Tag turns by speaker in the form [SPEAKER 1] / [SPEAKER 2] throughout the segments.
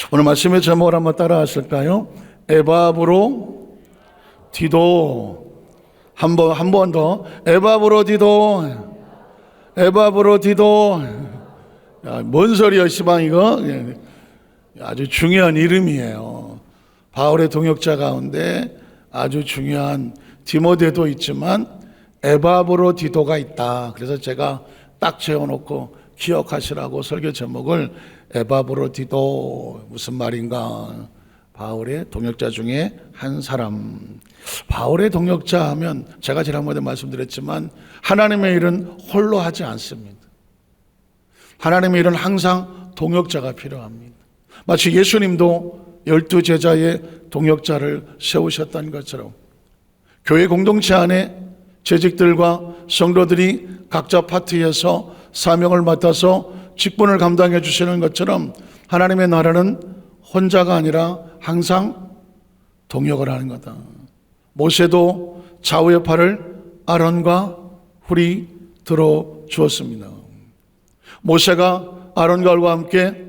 [SPEAKER 1] 오늘 말씀의 제목을 한번 따라 하실까요? 에바브로 디도. 한 번 더. 에바브로 디도. 에바브로 디도. 야, 뭔 소리야, 시방 이거? 아주 중요한 이름이에요. 바울의 동역자 가운데 아주 중요한 디모데도 있지만 에바브로 디도가 있다. 그래서 제가 딱 재워놓고 기억하시라고 설교 제목을 에바브로 디도. 무슨 말인가? 바울의 동역자 중에 한 사람. 바울의 동역자 하면 제가 지난번에 말씀드렸지만 하나님의 일은 홀로 하지 않습니다. 하나님의 일은 항상 동역자가 필요합니다. 마치 예수님도 12제자의 동역자를 세우셨던 것처럼 교회 공동체 안에 재직들과 성도들이 각자 파트에서 사명을 맡아서 직분을 감당해 주시는 것처럼 하나님의 나라는 혼자가 아니라 항상 동역을 하는 거다. 모세도 좌우의 팔을 아론과 훌이 들어 주었습니다. 모세가 아론과 훌과 함께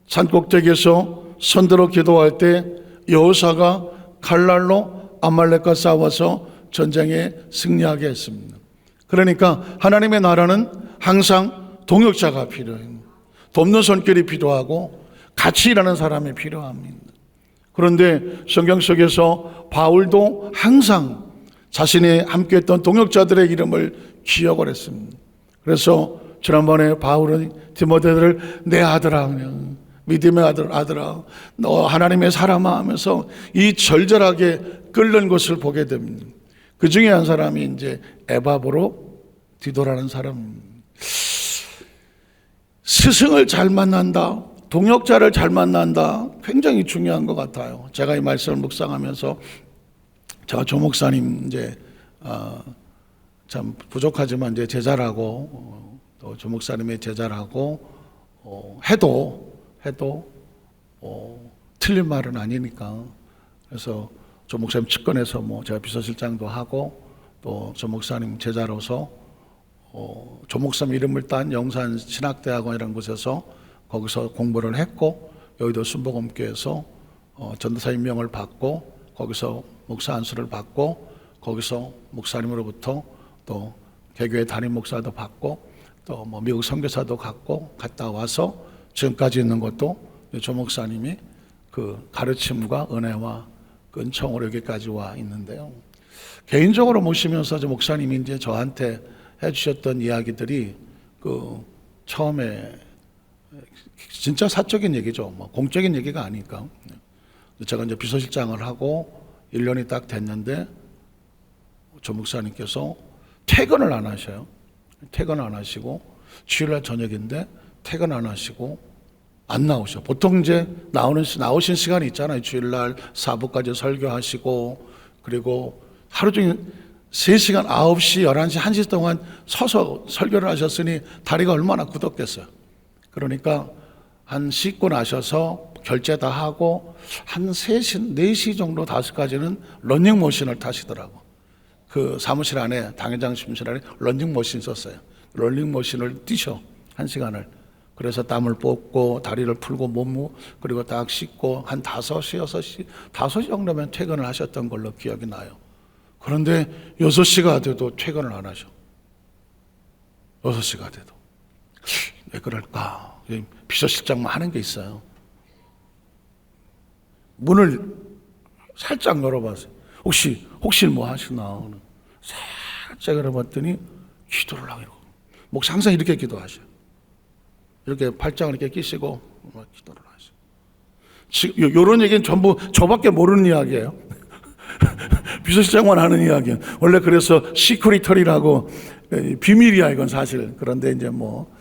[SPEAKER 1] 산꼭대기에서 손들어 기도할 때 여호사가 칼날로 아말렉과 싸워서 전쟁에 승리하게 했습니다. 그러니까 하나님의 나라는 항상 동역자가 필요해요. 돕는 손길이 필요하고 같이 일하는 사람이 필요합니다. 그런데 성경 속에서 바울도 항상 자신이 함께했던 동역자들의 이름을 기억을 했습니다. 그래서 지난번에 바울은 디모데를 내 아들아, 믿음의 아들아, 너 하나님의 사람아 하면서 이 절절하게 끓는 것을 보게 됩니다. 그 중에 한 사람이 이제 에바브로 디도라는 사람입니다. 스승을 잘 만난다, 동역자를 잘 만난다, 굉장히 중요한 것 같아요. 제가 이 말씀을 묵상하면서 제가 조 목사님 이제 참 부족하지만 이제 제자라고 또 조 목사님의 제자라고 해도 틀린 말은 아니니까. 그래서 조 목사님 측근에서 뭐 제가 비서실장도 하고 또 조 목사님 제자로서 조 목사님 이름을 딴 영산 신학대학원이라는 곳에서 거기서 공부를 했고 여의도 순복음교회에서 전도사 임명을 받고 거기서 목사 안수를 받고 거기서 목사님으로부터 또 개교회 담임 목사도 받고 또 뭐 미국 선교사도 갔다 와서 지금까지 있는 것도 조 목사님이 그 가르침과 은혜와 그 은총으로 여기까지 와 있는데요. 개인적으로 모시면서 조 목사님이 이제 저한테 해주셨던 이야기들이 그 처음에 진짜 사적인 얘기죠. 뭐 공적인 얘기가 아니까. 제가 이제 비서실장을 하고 1년이 딱 됐는데 조 목사님께서 퇴근을 안 하셔요. 퇴근 안 하시고 주일날 저녁인데 퇴근 안 하시고 안 나오셔. 보통 이제 나오신 시간이 있잖아요. 주일날 4부까지 설교하시고 그리고 하루 종일 3시간 9시, 11시, 1시 동안 서서 설교를 하셨으니 다리가 얼마나 굳었겠어요. 그러니까 한 씻고 나셔서 결제 다 하고 한 3시, 4시 정도 5시까지는 러닝머신을 타시더라고. 그 사무실 안에, 당회장 사무실 안에 러닝머신 있었어요. 러닝머신을 뛰셔, 1시간을. 그래서 땀을 뽑고 다리를 풀고 그리고 딱 씻고 한 5시, 6시, 5시 정도면 퇴근을 하셨던 걸로 기억이 나요. 그런데 6시가 돼도 퇴근을 안 하셔. 6시가 돼도. 왜 그럴까? 비서실장만 하는 게 있어요. 문을 살짝 열어봤어요. 혹시 뭐 하시나? 살짝 열어봤더니 기도를 하고 이러고. 목사 항상 이렇게 기도하셔요. 이렇게 팔짱을 이렇게 끼시고 기도를 하셔요. 지금 이런 얘기는 전부 저밖에 모르는 이야기예요. 비서실장만 하는 이야기예요. 원래 그래서 시크릿털이라고 비밀이야 이건 사실. 그런데 이제 뭐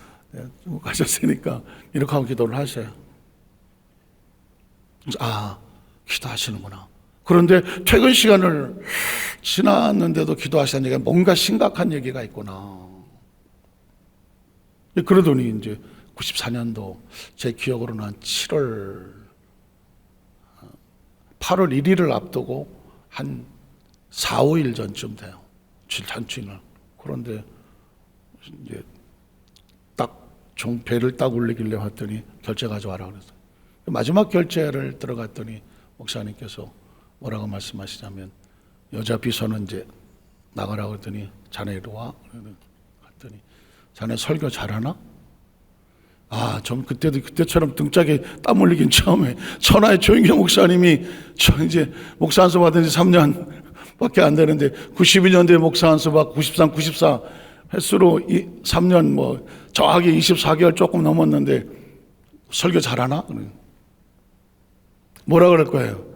[SPEAKER 1] 가셨으니까 이렇게 하고 기도를 하셔요. 기도하시는구나. 그런데 퇴근 시간을 지났는데도 기도하시는 얘기가 뭔가 심각한 얘기가 있구나. 그러더니 이제 94년도 제 기억으로는 한 8월 1일을 앞두고 한 4, 5일 전쯤 돼요. 잔치날. 그런데 이제 딱 배를 딱 울리길래 봤더니 결제 가져와라 그랬어요. 마지막 결제를 들어갔더니 목사님께서 뭐라고 말씀하시냐면, 여자 비서는 이제 나가라고 했더니 자네 이리 와. 갔더니 자네 설교 잘하나? 좀 그때처럼 등짝에 땀 흘리긴 처음에 천하의 조인경 목사님이 저 이제 목사 안수 받은 지 3년밖에 안 되는데 92년도에 목사 안수 받고 93, 94 횟수로 3년 뭐 정확히 24개월 조금 넘었는데 설교 잘하나? 뭐라 그럴 거예요?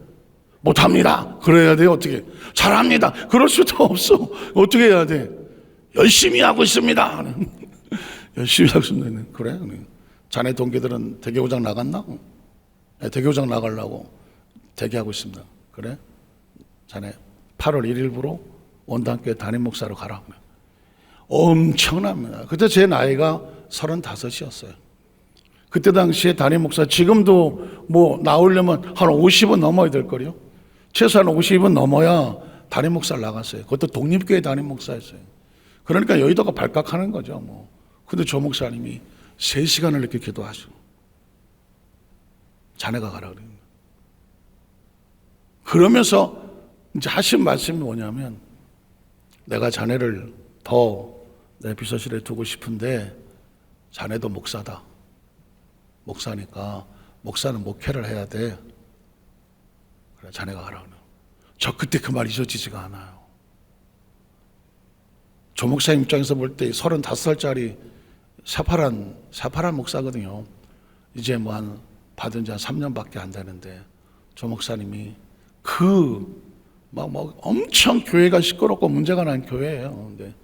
[SPEAKER 1] 못합니다. 그래야 돼요? 어떻게? 잘합니다. 그럴 수도 없어. 어떻게 해야 돼? 열심히 하고 있습니다. 열심히 하고 있습니다. 그래? 자네 동기들은 대교장 나갔나? 네, 대교장 나가려고 대기하고 있습니다. 그래? 자네 8월 1일부로 원당교회 담임 목사로 가라. 엄청납니다. 그때 제 나이가 35이었어요. 그때 당시에 담임 목사, 지금도 뭐 나오려면 한 50은 넘어야 될 거요. 최소한 50은 넘어야 담임 목사를 나갔어요. 그것도 독립교회 담임 목사였어요. 그러니까 여의도가 발각하는 거죠. 뭐. 근데 조 목사님이 3시간을 이렇게 기도하시고 자네가 가라 그럽니다. 그러면서 이제 하신 말씀이 뭐냐면, 내가 자네를 더 내 비서실에 두고 싶은데 자네도 목사다. 목사니까 목사는 목회를 해야 돼. 그래, 자네가 가라 그래요. 저 그때 그 말 잊어지지가 않아요. 조 목사님 입장에서 볼 때 35살짜리 새파란 목사거든요. 이제 뭐 한 받은 지 한 3년밖에 안 되는데 조 목사님이 막 엄청 교회가 시끄럽고 문제가 난 교회예요. 근데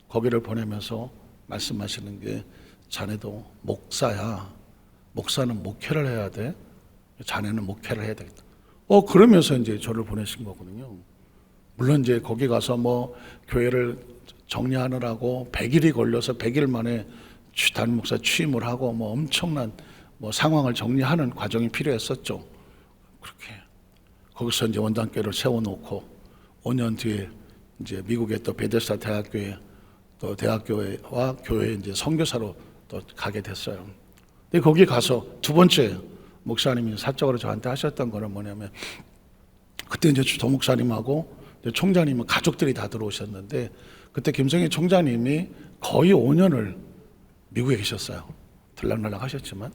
[SPEAKER 1] 거기를 보내면서 말씀하시는 게, 자네도 목사야. 목사는 목회를 해야 돼. 자네는 목회를 해야 되겠다. 그러면서 이제 저를 보내신 거거든요. 물론 이제 거기 가서 뭐 교회를 정리하느라고 100일이 걸려서 100일 만에 담임 목사 취임을 하고 뭐 엄청난 뭐 상황을 정리하는 과정이 필요했었죠. 그렇게 거기서 이제 원당교회를 세워놓고 5년 뒤에 이제 미국의 또 베데스다 대학교에 또 대학교와 교회 이제 선교사로 또 가게 됐어요. 근데 거기 가서 두 번째 목사님이 사적으로 저한테 하셨던 거는 뭐냐면, 그때 이제 조 목사님하고 총장님은 가족들이 다 들어오셨는데, 그때 김성희 총장님이 거의 5년을 미국에 계셨어요. 들락날락 하셨지만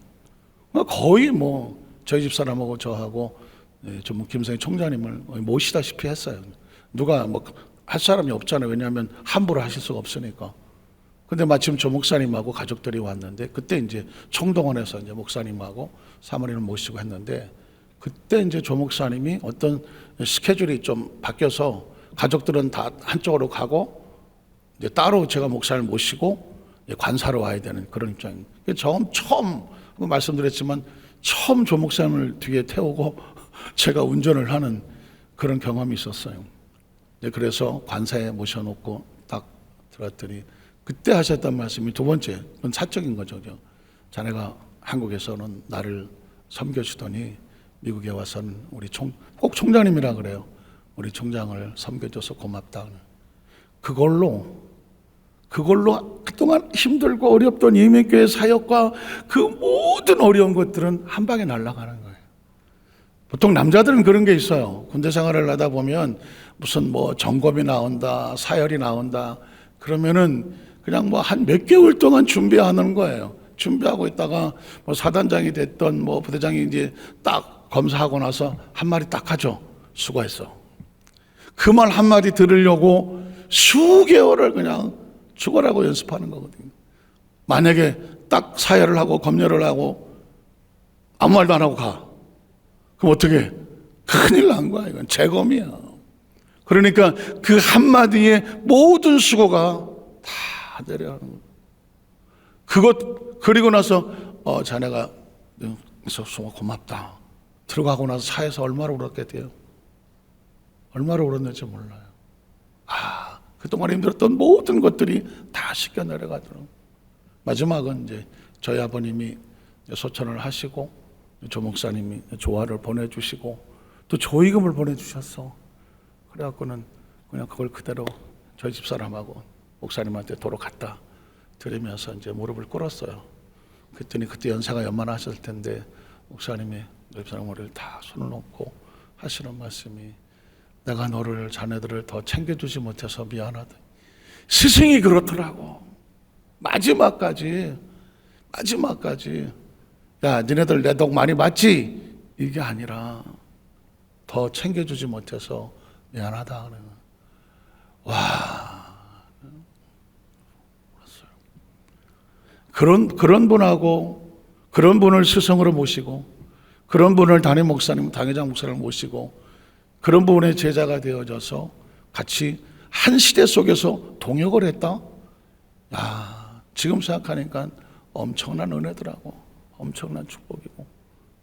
[SPEAKER 1] 거의 뭐 저희 집사람하고 저하고 좀 김성희 총장님을 모시다시피 했어요. 누가 뭐 할 사람이 없잖아요. 왜냐하면 함부로 하실 수가 없으니까. 근데 마침 조 목사님하고 가족들이 왔는데, 그때 이제 총동원해서 이제 목사님하고 사모님을 모시고 했는데, 그때 이제 조 목사님이 어떤 스케줄이 좀 바뀌어서 가족들은 다 한쪽으로 가고 이제 따로 제가 목사를 모시고 관사로 와야 되는 그런 입장입니다. 처음 말씀드렸지만 처음 조 목사님을 뒤에 태우고 제가 운전을 하는 그런 경험이 있었어요. 그래서 관사에 모셔놓고 딱 들었더니 그때 하셨던 말씀이 두 번째, 그건 사적인 거죠. 자네가 한국에서는 나를 섬겨주더니 미국에 와서는 우리 꼭 총장님이라 그래요. 우리 총장을 섬겨줘서 고맙다. 그걸로 그동안 힘들고 어렵던 예민교회 사역과 그 모든 어려운 것들은 한 방에 날아가는 거예요. 보통 남자들은 그런 게 있어요. 군대 생활을 하다 보면 무슨 뭐 점검이 나온다, 사열이 나온다, 그러면은 그냥 뭐 한 몇 개월 동안 준비하는 거예요. 준비하고 있다가 뭐 사단장이 됐던 뭐 부대장이 이제 딱 검사하고 나서 한마디 딱 하죠. 수고했어. 그 말 한마디 들으려고 수개월을 그냥 죽어라고 연습하는 거거든요. 만약에 딱 사열을 하고 검열을 하고 아무 말도 안 하고 가. 그럼 어떻게? 큰일 난 거야. 이건 재검이야. 그러니까 그 한마디에 모든 수고가 다 내려가는 거예요. 그리고 나서 자네가 고맙다. 들어가고 나서 차에서 얼마나 울었겠대요. 얼마나 울었는지 몰라요. 그동안 힘들었던 모든 것들이 다 씻겨 내려가더라고요. 마지막은 이제 저희 아버님이 소천을 하시고 조 목사님이 조화를 보내주시고 또 조의금을 보내주셨어. 그래갖고는 그냥 그걸 그대로 저희 집사람하고 목사님한테 도로 갖다 드리면서 이제 무릎을 꿇었어요. 그랬더니 그때 연세가 연만하셨을 텐데 목사님이 랩사람 머리를 다 손을 놓고 하시는 말씀이, 내가 너를 자네들을 더 챙겨주지 못해서 미안하다. 스승이 그렇더라고. 마지막까지 야 니네들 내 덕 많이 봤지? 이게 아니라 더 챙겨주지 못해서 미안하다. 와, 그런 분하고, 그런 분을 스승으로 모시고, 그런 분을 담임 목사님, 당회장 목사를 모시고, 그런 분의 제자가 되어져서 같이 한 시대 속에서 동역을 했다. 야, 지금 생각하니까 엄청난 은혜더라고. 엄청난 축복이고.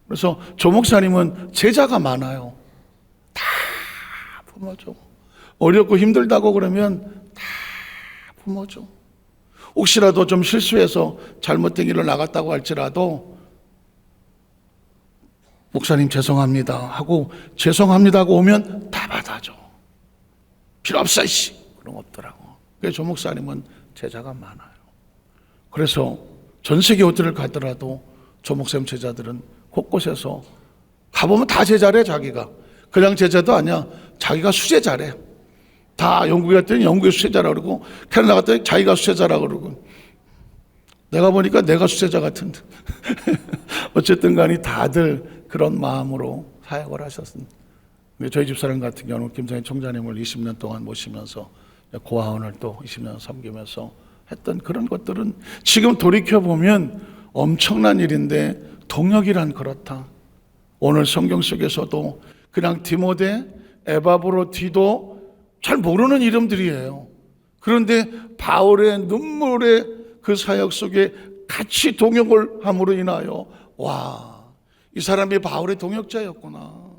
[SPEAKER 1] 그래서 조 목사님은 제자가 많아요. 다 품어줘. 어렵고 힘들다고 그러면 다 품어줘. 혹시라도 좀 실수해서 잘못된 길로 나갔다고 할지라도 목사님 죄송합니다 하고, 죄송합니다 하고 오면 다 받아줘. 필요 없어 씨, 그런 거 없더라고. 그래서 조 목사님은 제자가 많아요. 그래서 전 세계 어디를 가더라도 조 목사님 제자들은 곳곳에서 가보면 다 제자래. 자기가 그냥 제자도 아니야. 자기가 수제자래. 다 영국에 갔더니 영국의 수제자라 그러고, 캐나다 갔더니 자기가 수제자라 그러고, 내가 보니까 내가 수제자 같은데 어쨌든 간에 다들 그런 마음으로 사역을 하셨습니다. 저희 집사람 같은 경우는 김상희 총장님을 20년 동안 모시면서 고아원을 또 20년 섬기면서 했던 그런 것들은 지금 돌이켜보면 엄청난 일인데, 동역이란 그렇다. 오늘 성경 속에서도 그냥 디모데, 에바브로, 디도 잘 모르는 이름들이에요. 그런데 바울의 눈물의 그 사역 속에 같이 동역을 함으로 인하여, 와, 이 사람이 바울의 동역자였구나,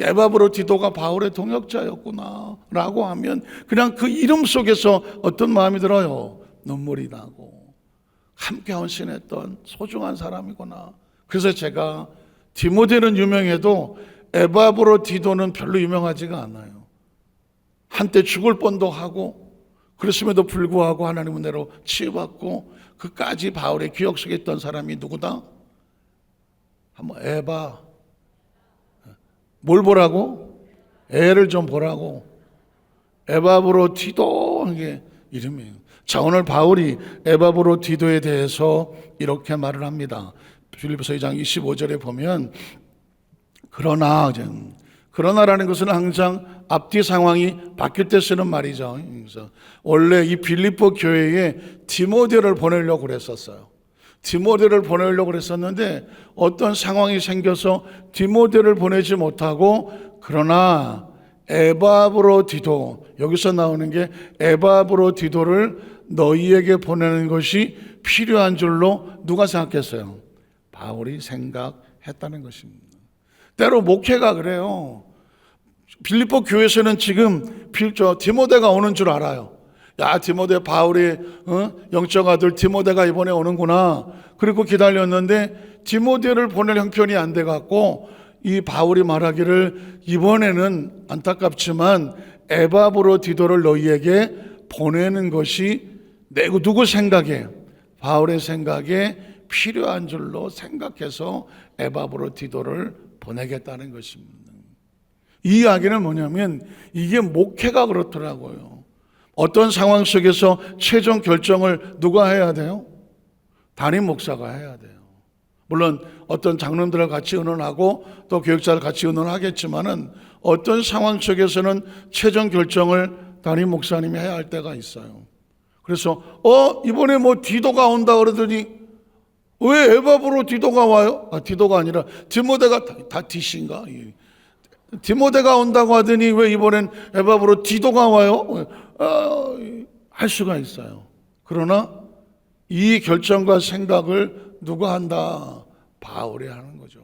[SPEAKER 1] 에바브로 디도가 바울의 동역자였구나 라고 하면 그냥 그 이름 속에서 어떤 마음이 들어요? 눈물이 나고, 함께 헌신했던 소중한 사람이구나. 그래서 제가 디모데는 유명해도 에바브로 디도는 별로 유명하지가 않아요. 한때 죽을 뻔도 하고, 그랬음에도 불구하고 하나님 은혜로 치유받고, 그까지 바울의 기억 속에 있던 사람이 누구다? 한번 뭘 보라고? 애를 좀 보라고. 에바브로 디도 하는 게 이름이에요. 자, 오늘 바울이 에바브로 디도에 대해서 이렇게 말을 합니다. 빌립보서 2장 25절에 보면, 그러나라는 것은 항상 앞뒤 상황이 바뀔 때 쓰는 말이죠. 그래서 원래 이 빌립보 교회에 디모데를 보내려고 그랬었어요. 디모데를 보내려고 그랬었는데 어떤 상황이 생겨서 디모데를 보내지 못하고, 그러나 에바브로 디도, 여기서 나오는 게 에바브로 디도를 너희에게 보내는 것이 필요한 줄로 누가 생각했어요? 바울이 생각했다는 것입니다. 때로 목회가 그래요. 빌립보 교회에서는 지금 디모데가 오는 줄 알아요. 야, 디모데, 바울의 영적 아들 디모데가 이번에 오는구나. 그리고 기다렸는데 디모데를 보낼 형편이 안 돼갖고, 이 바울이 말하기를 이번에는 안타깝지만 에바브로 디도를 너희에게 보내는 것이 누구 생각에? 바울의 생각에 필요한 줄로 생각해서 에바브로 디도를 보내겠다는 것입니다. 이 이야기는 뭐냐면, 이게 목회가 그렇더라고요. 어떤 상황 속에서 최종 결정을 누가 해야 돼요? 담임 목사가 해야 돼요. 물론 어떤 장로들과 같이 의논하고 또 교육자를 같이 의논하겠지만은, 어떤 상황 속에서는 최종 결정을 담임 목사님이 해야 할 때가 있어요. 그래서 이번에 뭐 디도가 온다 그러더니 왜 에바브로 디도가 와요? 디도가 아니라 디모데가 다 디신가? 디모데가 온다고 하더니 왜 이번엔 에바브로 디도가 와요? 할 수가 있어요. 그러나 이 결정과 생각을 누가 한다? 바울이 하는 거죠.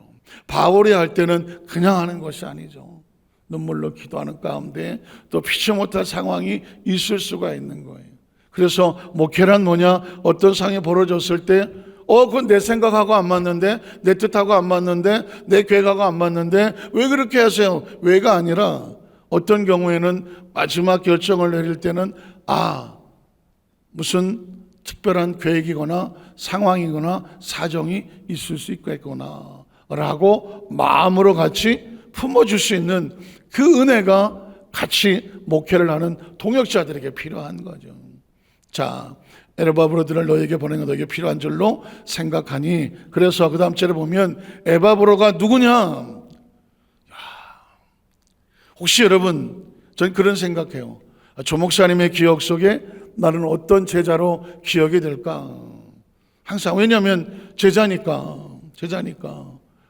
[SPEAKER 1] 바울이 할 때는 그냥 하는 것이 아니죠. 눈물로 기도하는 가운데 또 피치 못할 상황이 있을 수가 있는 거예요. 그래서 목회란 뭐냐? 어떤 상황이 벌어졌을 때 그건 내 생각하고 안 맞는데, 내 뜻하고 안 맞는데, 내 계획하고 안 맞는데 왜 그렇게 하세요? 왜가 아니라 어떤 경우에는 마지막 결정을 내릴 때는 무슨 특별한 계획이거나 상황이거나 사정이 있을 수 있겠구나 라고 마음으로 같이 품어줄 수 있는 그 은혜가 같이 목회를 하는 동역자들에게 필요한 거죠. 자, 에바브로들을 너에게 보내는 너에게 필요한 줄로 생각하니, 그래서 그 다음 절에 보면 에바브로가 누구냐? 혹시 여러분, 전 그런 생각해요. 조 목사님의 기억 속에 나는 어떤 제자로 기억이 될까? 항상, 왜냐하면 제자니까.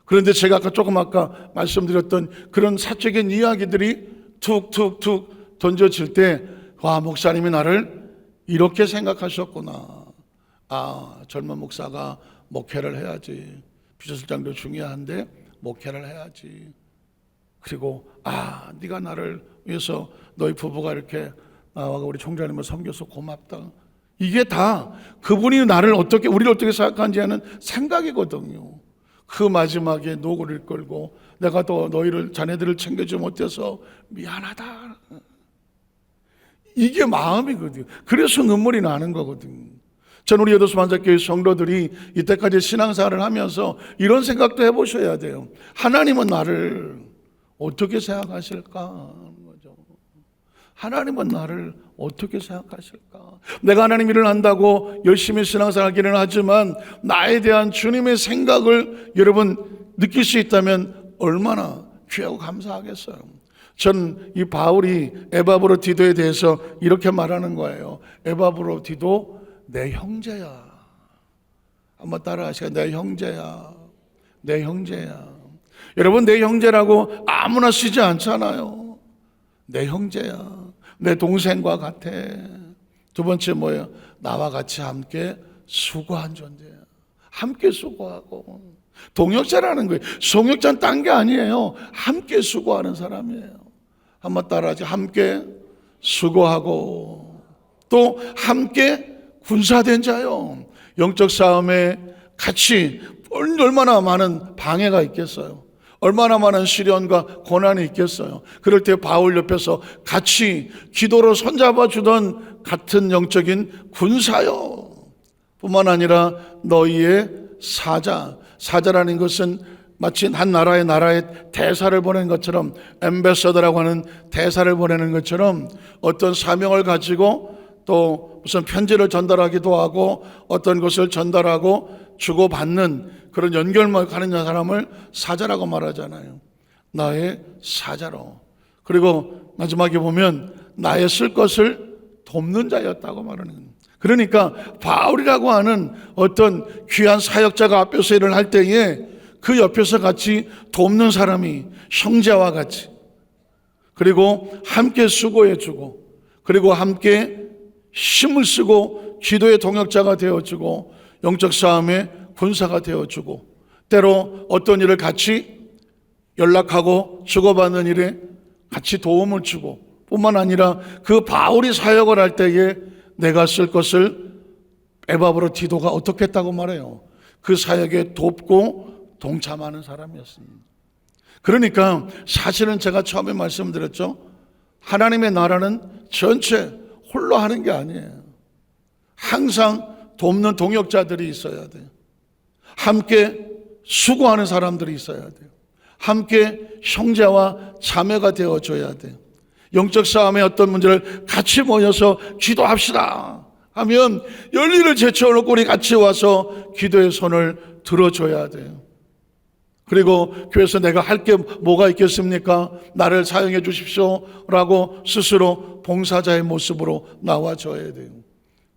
[SPEAKER 1] 그런데 제가 아까 말씀드렸던 그런 사적인 이야기들이 툭툭툭 던져질 때, 와, 목사님이 나를 이렇게 생각하셨구나. 아, 젊은 목사가 목회를 해야지. 비서실장도 중요한데 목회를 해야지. 그리고 네가 나를 위해서 너희 부부가 이렇게 나와 우리 총장님을 섬겨서 고맙다. 이게 다 그분이 우리를 어떻게 생각하는지 하는 생각이거든요. 그 마지막에 노고를 끌고 내가 또 자네들을 챙겨주지 못해서 미안하다. 이게 마음이거든요. 그래서 눈물이 나는 거거든요. 전 우리 여도수만사교회 성도들이 이때까지 신앙생활을 하면서 이런 생각도 해보셔야 돼요. 하나님은 나를 어떻게 생각하실까? 하나님은 나를 어떻게 생각하실까? 내가 하나님 일을 한다고 열심히 신앙생활하기는 하지만 나에 대한 주님의 생각을 여러분 느낄 수 있다면 얼마나 귀하고 감사하겠어요. 전 이 바울이 에바브로 디도에 대해서 이렇게 말하는 거예요. 에바브로 디도 내 형제야. 한번 따라 하시죠. 내 형제야. 여러분, 내 형제라고 아무나 쓰지 않잖아요. 내 형제야. 내 동생과 같아. 두 번째 뭐예요? 나와 같이 함께 수고한 존재야. 함께 수고하고. 동역자라는 거예요. 동역자는 딴 게 아니에요. 함께 수고하는 사람이에요. 한번 따라하죠. 함께 수고하고 또 함께 군사된 자요. 영적 싸움에 같이 얼마나 많은 방해가 있겠어요. 얼마나 많은 시련과 고난이 있겠어요. 그럴 때 바울 옆에서 같이 기도로 손잡아 주던 같은 영적인 군사요. 뿐만 아니라 너희의 사자라는 것은 마치 한 나라의 대사를 보내는 것처럼, 엠베서더라고 하는 대사를 보내는 것처럼 어떤 사명을 가지고 또 무슨 편지를 전달하기도 하고 어떤 것을 전달하고 주고받는 그런 연결만 가는 사람을 사자라고 말하잖아요. 나의 사자로. 그리고 마지막에 보면 나의 쓸 것을 돕는 자였다고 말하는 겁니다. 그러니까 바울이라고 하는 어떤 귀한 사역자가 앞에서 일을 할 때에 그 옆에서 같이 돕는 사람이 형제와 같이, 그리고 함께 수고해주고, 그리고 함께 힘을 쓰고 기도의 동역자가 되어주고, 영적 싸움의 군사가 되어주고, 때로 어떤 일을 같이 연락하고 주고받는 일에 같이 도움을 주고, 뿐만 아니라 그 바울이 사역을 할 때에 내가 쓸 것을 에바브로 디도가 어떻게 했다고 말해요? 그 사역에 돕고 동참하는 사람이었습니다. 그러니까 사실은 제가 처음에 말씀드렸죠. 하나님의 나라는 전체 홀로 하는 게 아니에요. 항상 돕는 동역자들이 있어야 돼요. 함께 수고하는 사람들이 있어야 돼요. 함께 형제와 자매가 되어줘야 돼요. 영적 싸움의 어떤 문제를 같이 모여서 기도합시다 하면 열리를 제쳐놓고 우리 같이 와서 기도의 손을 들어줘야 돼요. 그리고 교회에서 내가 할 게 뭐가 있겠습니까? 나를 사용해 주십시오 라고 스스로 봉사자의 모습으로 나와줘야 돼요.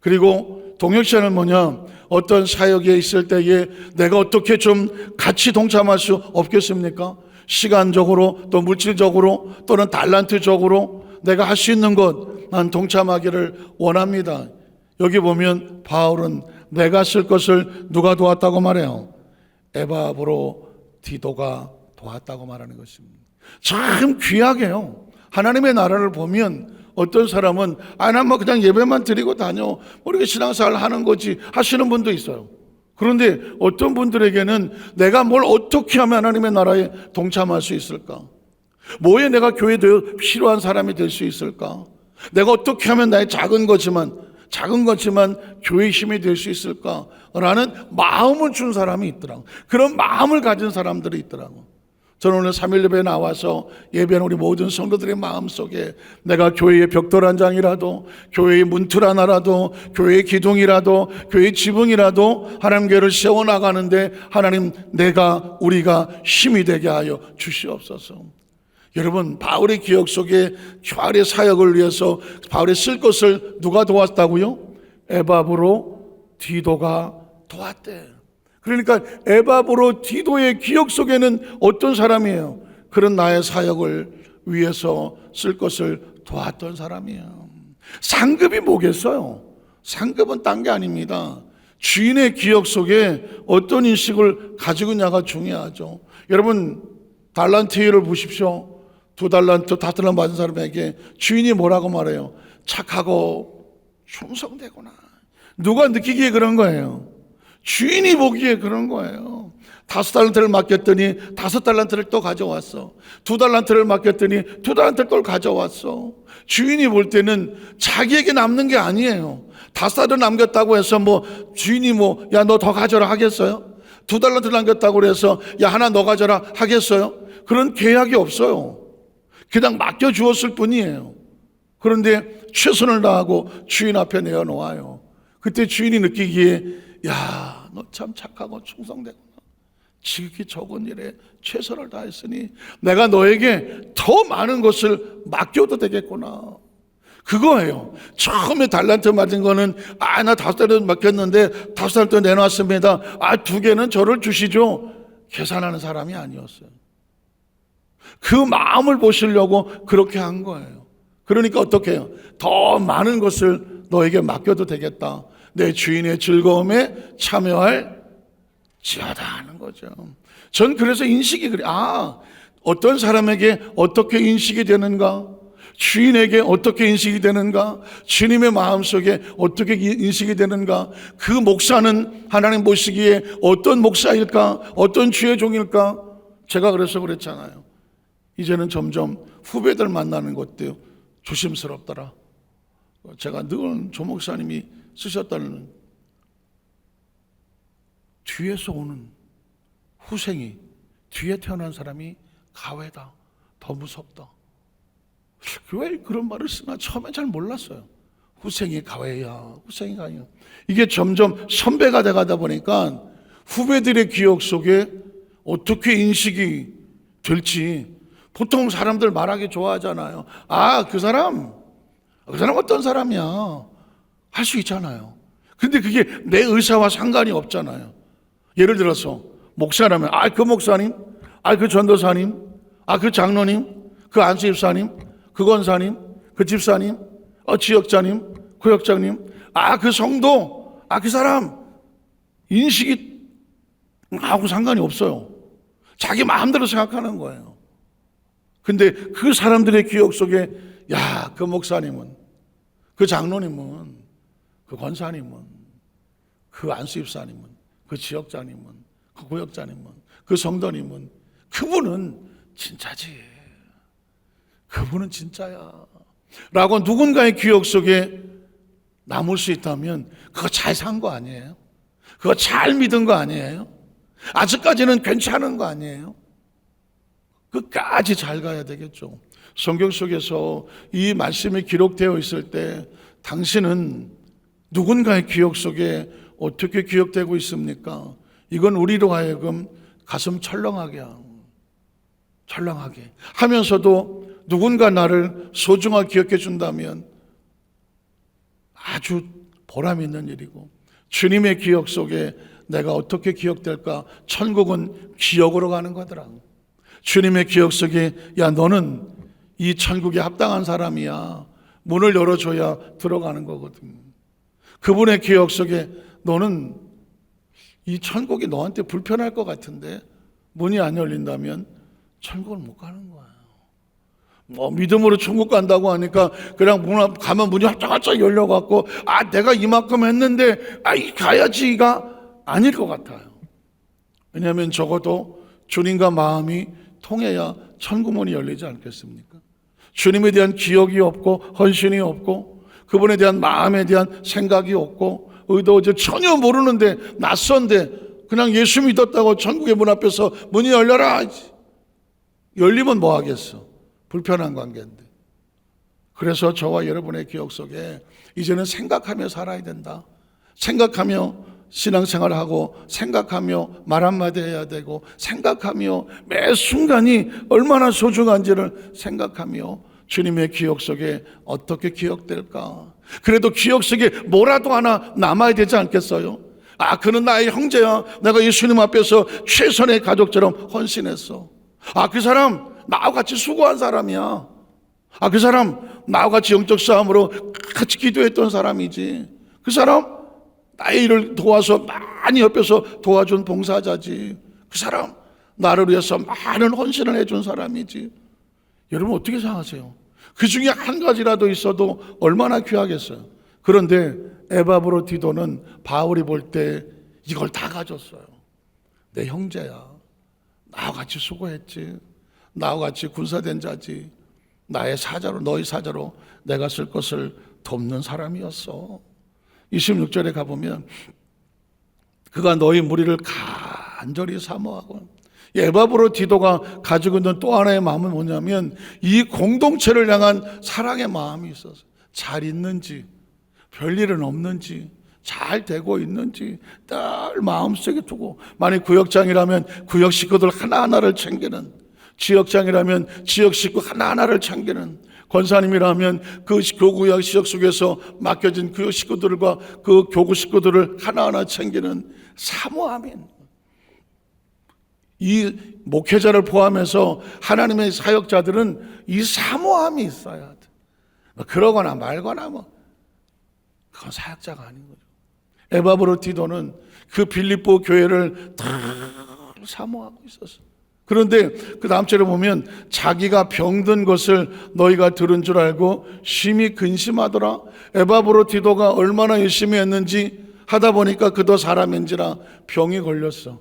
[SPEAKER 1] 그리고 동역자는 뭐냐? 어떤 사역에 있을 때에 내가 어떻게 좀 같이 동참할 수 없겠습니까? 시간적으로 또 물질적으로 또는 달란트적으로 내가 할 수 있는 것 난 동참하기를 원합니다. 여기 보면 바울은 내가 쓸 것을 누가 도왔다고 말해요? 에바브로 디도가 도왔다고 말하는 것입니다. 참 귀하게요. 하나님의 나라를 보면 어떤 사람은 난 뭐 그냥 예배만 드리고 다녀 이렇게 신앙생활 하는 거지 하시는 분도 있어요. 그런데 어떤 분들에게는 내가 뭘 어떻게 하면 하나님의 나라에 동참할 수 있을까? 뭐에 내가 교회에 필요한 사람이 될 수 있을까? 내가 어떻게 하면 나의 작은 거지만 작은 거지만 교회의 힘이 될 수 있을까라는 마음을 준 사람이 있더라고. 그런 마음을 가진 사람들이 있더라고. 저는 오늘 3일 예배에 나와서 예배하는 우리 모든 성도들의 마음속에 내가 교회의 벽돌 한 장이라도, 교회의 문틀 하나라도, 교회의 기둥이라도, 교회의 지붕이라도 하나님께를 세워나가는데 하나님, 내가, 우리가 힘이 되게 하여 주시옵소서. 여러분, 바울의 기억 속에 교활의 사역을 위해서 바울이 쓸 것을 누가 도왔다고요? 에바브로디도가 도왔대. 그러니까 에바브로디도의 기억 속에는 어떤 사람이에요? 그런 나의 사역을 위해서 쓸 것을 도왔던 사람이에요. 상급이 뭐겠어요? 상급은 딴 게 아닙니다. 주인의 기억 속에 어떤 인식을 가지고 있냐가 중요하죠. 여러분, 달란트를 보십시오. 2달란트, 5달란트 받은 사람에게 주인이 뭐라고 말해요? 착하고 충성되구나. 누가 느끼기에 그런 거예요? 주인이 보기에 그런 거예요. 5달란트를 맡겼더니 5달란트를 또 가져왔어. 2달란트를 맡겼더니 2달란트를 또 가져왔어. 주인이 볼 때는 자기에게 남는 게 아니에요. 5달란트 남겼다고 해서 주인이 야, 너 더 가져라 하겠어요? 2달란트 남겼다고 해서 야, 하나 너 가져라 하겠어요? 그런 계약이 없어요. 그냥 맡겨주었을 뿐이에요. 그런데 최선을 다하고 주인 앞에 내어놓아요. 그때 주인이 느끼기에 야, 너 참 착하고 충성되구나. 지극히 적은 일에 최선을 다했으니 내가 너에게 더 많은 것을 맡겨도 되겠구나. 그거예요. 처음에 달란트 맞은 거는 나 5달란트 맡겼는데 5달란트 내놨습니다. 2개는 저를 주시죠. 계산하는 사람이 아니었어요. 그 마음을 보시려고 그렇게 한 거예요. 그러니까 어떻게 해요? 더 많은 것을 너에게 맡겨도 되겠다. 내 주인의 즐거움에 참여할 지어다 하는 거죠. 전 그래서 인식이 그래. 어떤 사람에게 어떻게 인식이 되는가? 주인에게 어떻게 인식이 되는가? 주님의 마음속에 어떻게 인식이 되는가? 그 목사는 하나님 보시기에 어떤 목사일까? 어떤 주의 종일까? 제가 그래서 그랬잖아요. 이제는 점점 후배들 만나는 것도 조심스럽더라. 제가 늘 조 목사님이 쓰셨다는 뒤에서 오는 후생이, 뒤에 태어난 사람이 가외다. 더 무섭다. 왜 그런 말을 쓰나 처음에 잘 몰랐어요. 후생이 가외야, 후생이 가외야. 이게 점점 선배가 돼가다 보니까 후배들의 기억 속에 어떻게 인식이 될지. 보통 사람들 말하기 좋아하잖아요. 그 사람 어떤 사람이야 할 수 있잖아요. 근데 그게 내 의사와 상관이 없잖아요. 예를 들어서 목사라면 그 목사님, 그 전도사님, 그 장로님, 그 안수집사님, 그 권사님, 그 집사님, 지역자님, 구역장님, 그 성도, 그 사람 인식이 나하고 상관이 없어요. 자기 마음대로 생각하는 거예요. 근데 그 사람들의 기억 속에 그 목사님은, 그 장로님은, 그 권사님은, 그 안수집사님은, 그 지역장님은, 그 구역장님은, 그 성도님은, 그분은 진짜지. 그분은 진짜야. 라고 누군가의 기억 속에 남을 수 있다면 그거 잘 산 거 아니에요? 그거 잘 믿은 거 아니에요? 아직까지는 괜찮은 거 아니에요? 끝까지 잘 가야 되겠죠. 성경 속에서 이 말씀이 기록되어 있을 때 당신은 누군가의 기억 속에 어떻게 기억되고 있습니까? 이건 우리로 하여금 가슴 철렁하게 하면서도 누군가 나를 소중하게 기억해 준다면 아주 보람 있는 일이고, 주님의 기억 속에 내가 어떻게 기억될까? 천국은 기억으로 가는 거더라고. 주님의 기억 속에 너는 이 천국에 합당한 사람이야. 문을 열어줘야 들어가는 거거든. 그분의 기억 속에 너는 이 천국이 너한테 불편할 것 같은데 문이 안 열린다면 천국을 못 가는 거야. 믿음으로 천국 간다고 하니까 그냥 문 앞 가면 문이 활짝활짝 열려갖고 내가 이만큼 했는데 가야지가 아닐 것 같아요. 왜냐하면 적어도 주님과 마음이 통해야 천국문이 열리지 않겠습니까? 주님에 대한 기억이 없고 헌신이 없고 그분에 대한 마음에 대한 생각이 없고 의도하지 전혀 모르는데 낯선데 그냥 예수 믿었다고 천국의 문 앞에서 문이 열려라. 열리면 뭐 하겠어? 불편한 관계인데. 그래서 저와 여러분의 기억 속에 이제는 생각하며 살아야 된다. 생각하며 신앙생활을 하고 생각하며 말 한마디 해야 되고 생각하며 매 순간이 얼마나 소중한지를 생각하며 주님의 기억 속에 어떻게 기억될까? 그래도 기억 속에 뭐라도 하나 남아야 되지 않겠어요? 아, 그는 나의 형제야. 내가 예수님 앞에서 최선의 가족처럼 헌신했어. 아, 그 사람 나와 같이 수고한 사람이야. 아, 그 사람 나와 같이 영적 싸움으로 같이 기도했던 사람이지. 그 사람 나의 일을 도와서 많이 옆에서 도와준 봉사자지. 그 사람 나를 위해서 많은 헌신을 해준 사람이지. 여러분 어떻게 생각하세요? 그 중에 한 가지라도 있어도 얼마나 귀하겠어요. 그런데 에바브로디도는 바울이 볼 때 이걸 다 가졌어요. 내 형제야. 나와 같이 수고했지. 나와 같이 군사된 자지. 나의 사자로 너희 사자로 내가 쓸 것을 돕는 사람이었어. 26절에 가보면 그가 너희 무리를 간절히 사모하고, 에바브로디도가 가지고 있는 또 하나의 마음은 뭐냐면 이 공동체를 향한 사랑의 마음이 있었어요. 잘 있는지, 별일은 없는지, 잘 되고 있는지 늘 마음속에 두고, 만약 구역장이라면 구역 식구들 하나하나를 챙기는, 지역장이라면 지역 식구 하나하나를 챙기는, 권사님이라면 그 교구역 지역 속에서 맡겨진 그 식구들과 그 교구 식구들을 하나하나 챙기는 사모함이, 이 목회자를 포함해서 하나님의 사역자들은 이 사모함이 있어야 돼. 그러거나 말거나 그건 사역자가 아닌 거죠. 에바브로디도는 그 빌립보 교회를 다 사모하고 있었어요. 그런데 그 다음 절에 보면 자기가 병든 것을 너희가 들은 줄 알고 심히 근심하더라. 에바브로디도가 얼마나 열심히 했는지 하다 보니까 그도 사람인지라 병이 걸렸어.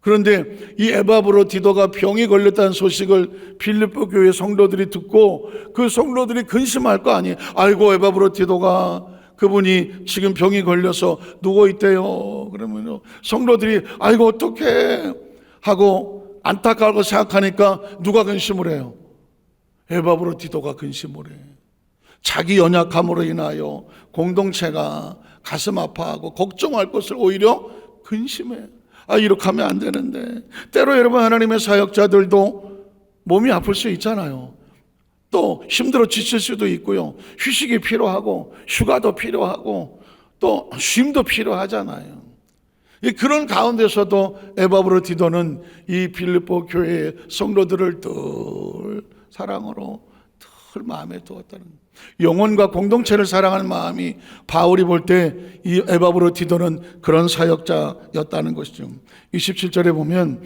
[SPEAKER 1] 그런데 이 에바브로디도가 병이 걸렸다는 소식을 빌립보 교회 성도들이 듣고 그 성도들이 근심할 거 아니에요. 아이고, 에바브로디도가 그분이 지금 병이 걸려서 누워있대요. 그러면 성도들이 아이고 어떡해 하고 안타까워 생각하니까 누가 근심을 해요? 에바브로디도가 근심을 해. 자기 연약함으로 인하여 공동체가 가슴 아파하고 걱정할 것을 오히려 근심해. 아, 이렇게 하면 안 되는데. 때로 여러분, 하나님의 사역자들도 몸이 아플 수 있잖아요. 또 힘들어 지칠 수도 있고요. 휴식이 필요하고 휴가도 필요하고 또 쉼도 필요하잖아요. 그런 가운데서도 에바브로디도는 이 빌립보 교회의 성도들을 늘 사랑으로 늘 마음에 두었다는 거예요. 영혼과 공동체를 사랑하는 마음이 바울이 볼 때 이 에바브로디도는 그런 사역자였다는 것이죠. 27절에 보면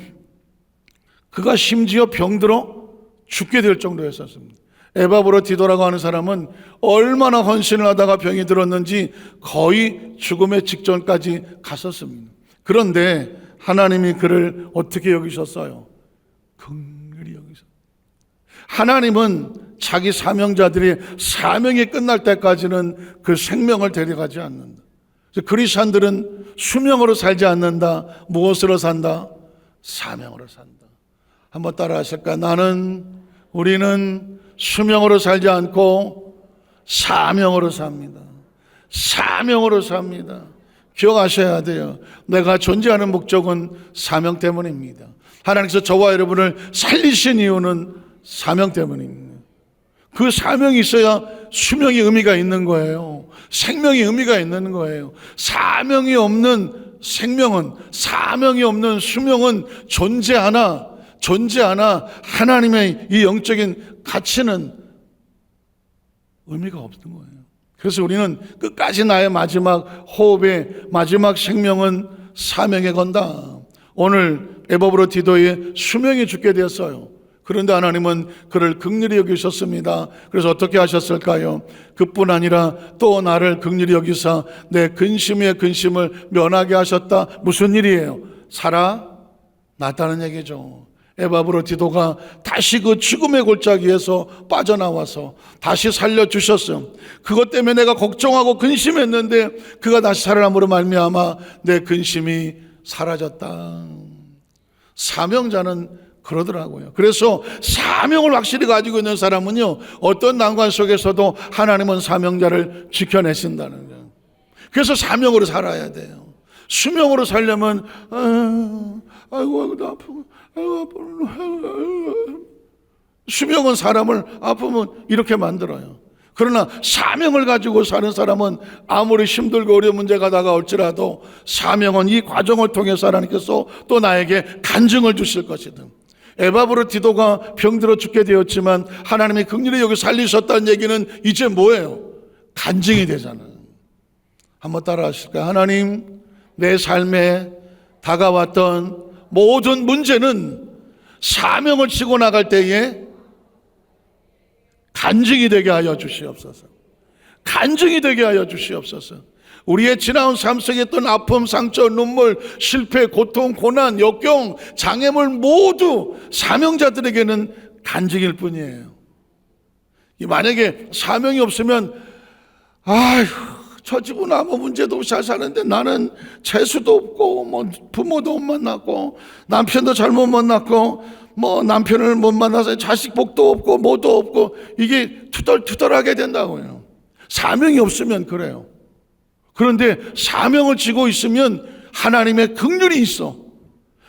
[SPEAKER 1] 그가 심지어 병들어 죽게 될 정도였었습니다. 에바브로디도라고 하는 사람은 얼마나 헌신을 하다가 병이 들었는지 거의 죽음의 직전까지 갔었습니다. 그런데 하나님이 그를 어떻게 여기셨어요? 긍휼히 여기셨어요. 하나님은 자기 사명자들이 사명이 끝날 때까지는 그 생명을 데려가지 않는다. 그리스도인들은 수명으로 살지 않는다. 무엇으로 산다? 사명으로 산다. 한번 따라 하실까? 우리는 수명으로 살지 않고 사명으로 삽니다. 사명으로 삽니다. 기억하셔야 돼요. 내가 존재하는 목적은 사명 때문입니다. 하나님께서 저와 여러분을 살리신 이유는 사명 때문입니다. 그 사명이 있어야 수명이 의미가 있는 거예요. 생명이 의미가 있는 거예요. 사명이 없는 생명은, 사명이 없는 수명은 존재하나 하나님의 이 영적인 가치는 의미가 없는 거예요. 그래서 우리는 끝까지 나의 마지막 호흡의 마지막 생명은 사명에 건다. 오늘 에바브로디도의 수명이 죽게 되었어요. 그런데 하나님은 그를 긍휼히 여기셨습니다. 그래서 어떻게 하셨을까요? 그뿐 아니라 또 나를 긍휼히 여기사 내 근심의 근심을 면하게 하셨다. 무슨 일이에요? 살아났다는 얘기죠. 에바브로디도가 다시 그 죽음의 골짜기에서 빠져나와서 다시 살려주셨음. 그것 때문에 내가 걱정하고 근심했는데 그가 다시 살아남으로 말미암아 내 근심이 사라졌다. 사명자는 그러더라고요. 그래서 사명을 확실히 가지고 있는 사람은요, 어떤 난관 속에서도 하나님은 사명자를 지켜내신다는 거예요. 그래서 사명으로 살아야 돼요. 수명으로 살려면 아이고 나 아프고 수명은 사람을 아프면 이렇게 만들어요. 그러나 사명을 가지고 사는 사람은 아무리 힘들고 어려운 문제가 다가올지라도 사명은 이 과정을 통해서 하나님께서 또 나에게 간증을 주실 것이다. 에바브로디도가 병들어 죽게 되었지만 하나님이 긍휼히 여기 살리셨다는 얘기는 이제 뭐예요? 간증이 되잖아요. 한번 따라 하실까요? 하나님, 내 삶에 다가왔던 모든 문제는 사명을 치고 나갈 때에 간증이 되게 하여 주시옵소서. 간증이 되게 하여 주시옵소서. 우리의 지나온 삶 속에 있던 아픔, 상처, 눈물, 실패, 고통, 고난, 역경, 장애물 모두 사명자들에게는 간증일 뿐이에요. 만약에 사명이 없으면 아휴, 저 집은 아무 문제도 없이 잘 사는데 나는 재수도 없고 뭐 부모도 못 만났고 남편도 잘못 만났고 뭐 남편을 못 만나서 자식 복도 없고 뭐도 없고 이게 투덜투덜하게 된다고요. 사명이 없으면 그래요. 그런데 사명을 지고 있으면 하나님의 긍휼이 있어.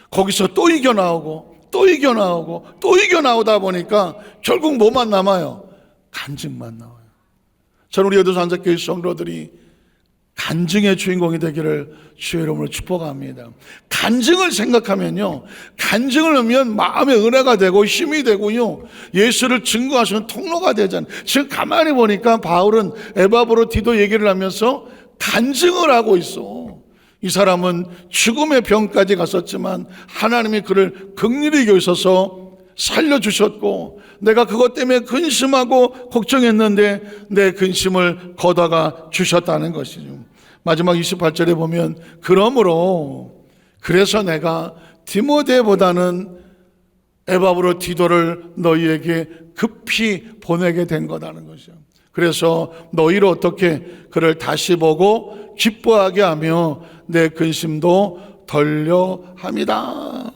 [SPEAKER 1] 거기서 또 이겨나오고 또 이겨나오고 또 이겨나오다 보니까 결국 뭐만 남아요? 간증만 나와요. 저는 우리 여도산자교회 성도들이 간증의 주인공이 되기를 주의 이름으로 축복합니다. 간증을 생각하면요, 간증을 하면 마음의 은혜가 되고 힘이 되고요, 예수를 증거하시는 통로가 되잖아요. 지금 가만히 보니까 바울은 에바브로디도 얘기를 하면서 간증을 하고 있어. 이 사람은 죽음의 병까지 갔었지만 하나님이 그를 긍휼히 여기셔서 살려주셨고 내가 그것 때문에 근심하고 걱정했는데 내 근심을 걷어가 주셨다는 것이죠. 마지막 28절에 보면 그러므로 그래서 내가 디모데보다는 에바브로디도를 너희에게 급히 보내게 된 거다는 것이죠. 그래서 너희를 어떻게 그를 다시 보고 기뻐하게 하며 내 근심도 덜려 합니다.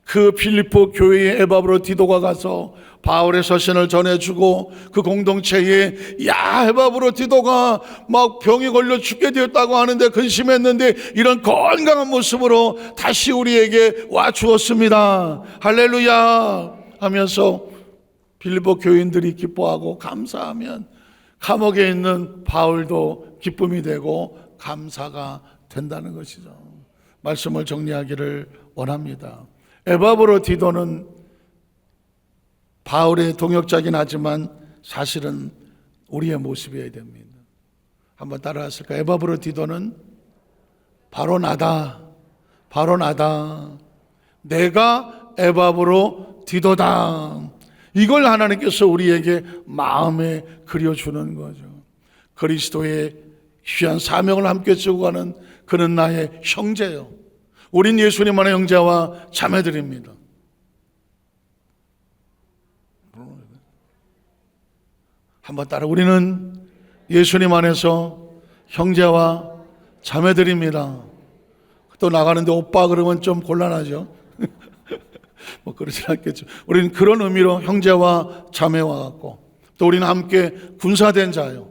[SPEAKER 1] 그 빌립보 교회에 에바브로디도가 가서 바울의 서신을 전해주고 그 공동체에 에바브로디도가 막 병이 걸려 죽게 되었다고 하는데 근심했는데 이런 건강한 모습으로 다시 우리에게 와 주었습니다. 할렐루야 하면서 빌립보 교인들이 기뻐하고 감사하면 감옥에 있는 바울도 기쁨이 되고 감사가 된다는 것이죠. 말씀을 정리하기를 원합니다. 에바브로디도는 바울의 동역자긴 하지만 사실은 우리의 모습이어야 됩니다. 한번 따라 하실까요? 에바브로디도는 바로 나다. 바로 나다. 내가 에바브로디도다. 이걸 하나님께서 우리에게 마음에 그려주는 거죠. 그리스도의 귀한 사명을 함께 지고 가는 그는 나의 형제요. 우린 예수님 안의 형제와 자매들입니다. 한번 따라 우리는 예수님 안에서 형제와 자매들입니다. 또 나가는데 오빠 그러면 좀 곤란하죠. 뭐 그러진 않겠죠. 우리는 그런 의미로 형제와 자매와 같고 또 우리는 함께 군사된 자요.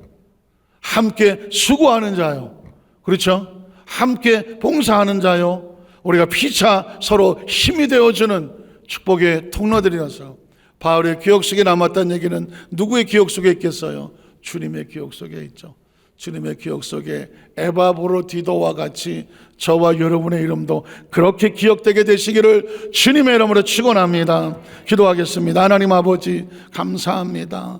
[SPEAKER 1] 함께 수고하는 자요. 그렇죠? 함께 봉사하는 자요. 우리가 피차 서로 힘이 되어주는 축복의 통로들이라서 바울의 기억 속에 남았다는 얘기는 누구의 기억 속에 있겠어요? 주님의 기억 속에 있죠. 주님의 기억 속에 에바브로디도와 같이 저와 여러분의 이름도 그렇게 기억되게 되시기를 주님의 이름으로 축원합니다. 기도하겠습니다. 하나님 아버지 감사합니다.